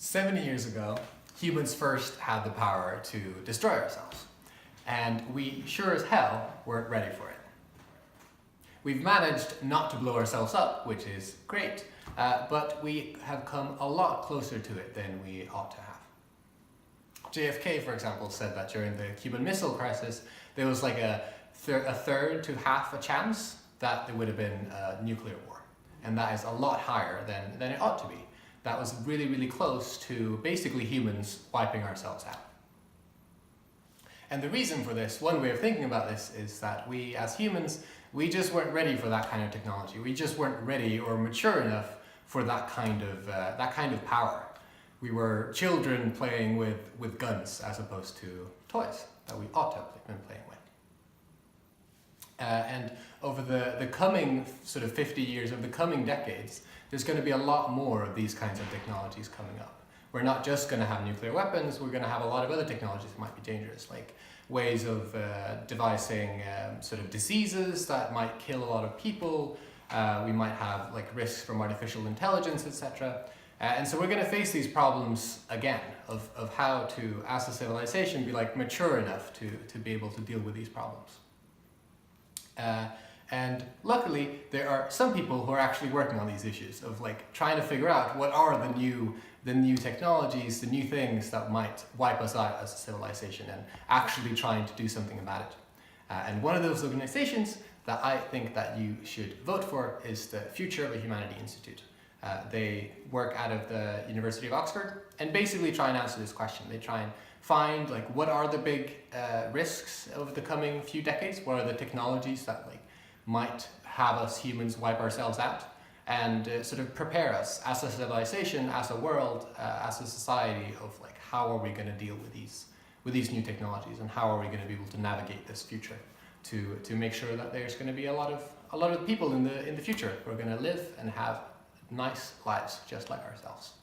70 years ago, humans first had the power to destroy ourselves, and we sure as hell weren't ready for it. We've managed not to blow ourselves up, which is great, but we have come a lot closer to it than we ought to have. JFK, for example, said that during the Cuban Missile Crisis, there was like a third to half a chance that there would have been a nuclear war. And that is a lot higher than it ought to be. That was really, really close to basically humans wiping ourselves out. And the reason for this, one way of thinking about this, is that we as humans, we just weren't ready for that kind of technology. We just weren't ready or mature enough for that kind of power. We were children playing with guns as opposed to toys that we ought to have been playing with. And over the coming sort of 50 years, over the coming decades, there's going to be a lot more of these kinds of technologies coming up. We're not just going to have nuclear weapons, we're going to have a lot of other technologies that might be dangerous, like ways of devising sort of diseases that might kill a lot of people. We might have like risks from artificial intelligence, etc. And so we're going to face these problems again of how to, as a civilization, be like mature enough to be able to deal with these problems. And luckily, there are some people who are actually working on these issues of like trying to figure out what are the new technologies, the new things that might wipe us out as a civilization, and actually trying to do something about it. And one of those organizations that I think that you should vote for is the Future of Humanity Institute. They work out of the University of Oxford and basically try and answer this question. They try and find like what are the big risks over the coming few decades, what are the technologies that like might have us humans wipe ourselves out, and sort of prepare us as a civilization, as a world, as a society of like how are we going to deal with these new technologies, and how are we going to be able to navigate this future to make sure that there's going to be a lot of people in the future who are going to live and have nice lives just like ourselves.